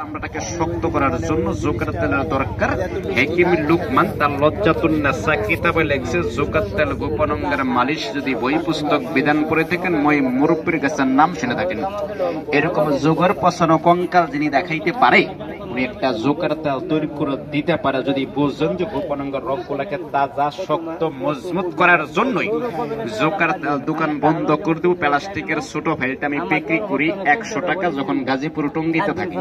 আমরাটাকে শক্ত করার জন্য জোকার তেলের দরকার। হেকিম লুকমান তার লজ্জাতুন্নাসা কিতাবে লেখছে জোকার তেল গোপন অঙ্গের মালিশ যদি বই পুস্তক বিধান করে থাকেন মই মুরব্বীর গাছের নাম শুনে থাকেন। এরকম জোগার পছানো কঙ্কাল যিনি দেখাইতে পারে উনি একটা জোকার তেল তৈরি করে দিতে পারে। যদি বুঝছেন যে গোপন অঙ্গের রগগুলাকে তাজা শক্ত মজবুত করার জন্যই জোকার তেল দোকান বন্ধ করে দেবো। প্লাস্টিকের ছোট ফাইলটা আমি বিক্রি করি 100 টাকা, যখন গাজীপুর টঙ্গিতে থাকি।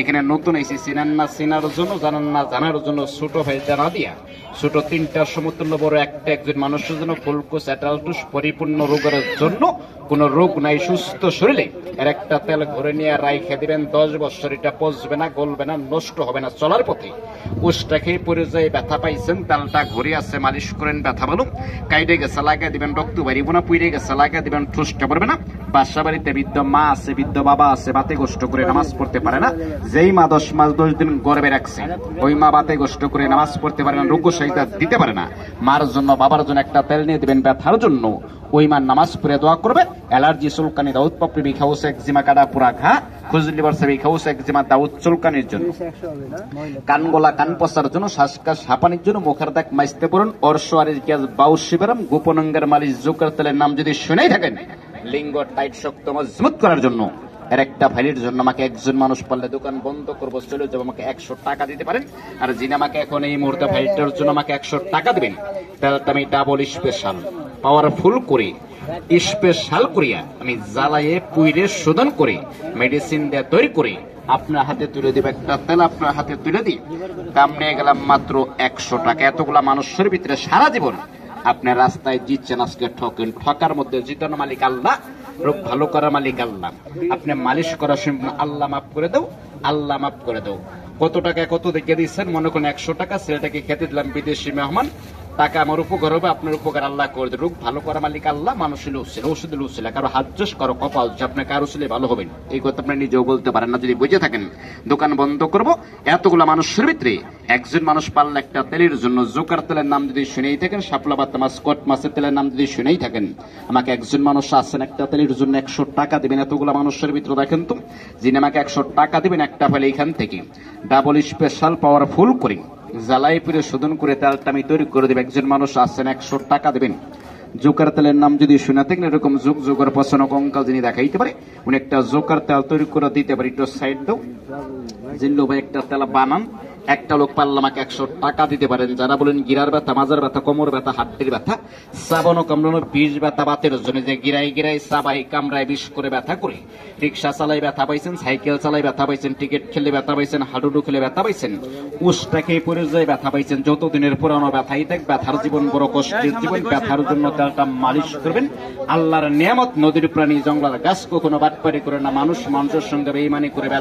এখানে নতুন এসে চিনান না চিনার জন্য, জানান না জানার জন্য ছোট ফাইলটা না দিয়া ছোট 3টা সমতুল্য বড় একটা একজন মানুষের জন্য ফুলকোস অ্যাটালটুস পরিপূর্ণ রোগের জন্য কোন রোগ নাই সুস্থ শরীরে এর একটা তেল ঘরে নিয়ে রাইখে দিবেন 10 বছর। এটা পচবে না, গলবে না, নষ্ট হবে না। চলার পথে উষ্টা খেয়ে পড়ে যায় ব্যথা পাইছেন, তেলটা ঘরে আছে মালিশ করেন ব্যথা ভালো। কাইডে গেছে লাগিয়ে দিবেন, রক্ত বাড়িব না। পুইরে গেছে লাগিয়ে দিবেন, ঠুসটা পড়বে না। বাসা বাড়িতে বৃদ্ধ মা আছে, বৃদ্ধ বাবা আছে, বাতে গোষ্ঠ করে নামাজ পড়তে পারে না। যেই মা 10 মাস 10 দিন গর্ভে রাখছে ওই মা বাতে গোষ্ঠ করে নামাজ পড়তে পারে না, রোগ সাহিতা দিতে পারে না। মার জন্য বাবার জন্য একটা তেল নিয়ে দিবেন ব্যথার জন্য। ওই মা নামাজ পড়ে দোয়া করবে। অ্যালার্জি চুলকানি দাউদ পাপড়ি বিখাউস একজিমা কাটা পুরা ঘা খুজলি বর্ষা বিখাউস একজিমা দাউদ চুলকানির জন্য, কান গলা কান পচার জন্য, শ্বাসকাশ হাঁপানির জন্য, মুখের দাগ মাইজতে পড়ুন, অর্শ আর গ্যাস বাউস শিবেরাম গোপন অঙ্গের মালিশ জোকার তেলের নাম যদি শুনেই থাকেন লিঙ্গ টাইট শক্ত মজবুত করার জন্য এর একটা ফাইলের জন্য আমাকে একজন মানুষ পারলে দোকান বন্ধ করবো চলে যাবো, আমাকে 100 টাকা দিতে পারেন। আর যিনি আমাকে এখন এই মুহূর্তে ফাইলটার জন্য আমাকে 100 টাকা দিবেন তাহলে আমি ডাবল স্পেশাল পাওয়ারফুল করে স্পেশাল করিয়া আমি জ্বালাইয়ে পুইরে শোধন করে মেডিসিন দিয়ে তৈরি করে আপনার হাতে তুলে দিব। একটা তেল আপনার হাতে তুলে দিই, দাম নিয়ে গেলাম মাত্র 100 টাকা। এতগুলা মানুষের ভিতরে সারা জীবন আপনার রাস্তায় জিতছেন, আজকে ঠকেন। ঠকার মধ্যে জিতানো মালিক আল্লাহ, রোগ ভালো করার মালিক আল্লাহ। আপনি মালিশ করার সময় আল্লাহ মাফ করে দাও, আল্লাহ মাফ করে দাও। কত টাকা কত দেখে দিচ্ছেন, মনে করেন 100 টাকা, ছেলেটাকে খেতে দিলাম বিদেশি মেহমান, টাকা আমার উপকার হবে, আপনার উপকার আল্লাহ করে দেবে। রোগ ভালো করা মালিক আল্লাহ, মানুষের উচিত ঔষধের উচিত, কারো হাত জোস কারো কপাল যে আপনার কারো ছেলে ভালো হবেন, এই কথা আপনি নিজেও বলতে পারেন না। যদি বুঝে থাকেন দোকান বন্ধ করবো। এতগুলা মানুষের ভিতরে একজন মানুষ পারলে একটা তেলের জন্য জোকার তেলের নাম যদি শুনেই থাকেন, শাপলা বাতা মাছ কট মাছের তেলের নাম যদি শুনেই থাকেন, আমাকে একজন মানুষ আছেন একটা তেলের জন্য 100 টাকা দিবেন। এতগুলা মানুষের ভিতরে দেখেন তো, যিনি আমাকে 100 টাকা দিবেন একটা ফেলে এখান থেকে ডাবল স্পেশাল পাওয়ারফুল করি জ্বালাই পুরে শোধন করে তেলটা আমি তৈরি করে দেব। একজন মানুষ আসছেন 100 টাকা দেবেন। জোকার তেলের নাম যদি শুনে থাকেন, এরকম যুগ যুগের পছন্দ কঙ্কাল যিনি দেখাইতে পারে উনি একটা জোকার তেল তৈরি করে দিতে পারে। একটু সাইড দাও, জিল্লু ভাই একটা তেল বানান। একটা লোক পারলে আমাকে 100 টাকা দিতে পারেন। যারা বলেন গিরার ব্যথা, মাজার ব্যথা, কোমর ব্যথা, হাড্ডির ব্যথা, সাবানো কামড়ানো, বিষ ব্যথা বাতের জন্য যে গিরাই গিরাই সাবাই কামড়ায় বিষ করে ব্যথা করে, রিক্সা চালাই ব্যথা পাইছেন, সাইকেল চালাই ব্যথা পাইছেন, টিকিট খেলে ব্যথা পাইছেন, হাডুডু খেলে ব্যথা পাইছেন, উষ্টা খেয়ে পড়ে যায় ব্যথা পাইছেন, যতদিনের পুরানো ব্যথাই দেখ ব্যথার জীবন বড় কষ্টের জীবন। ব্যথার জন্য তেলটা মালিশ করবেন। আল্লাহর নিয়ামত, নদীর প্রাণী, জঙ্গলার গাছ কখনো বাটপারি করে না, মানুষ মানুষের সঙ্গে বেঈমানি করে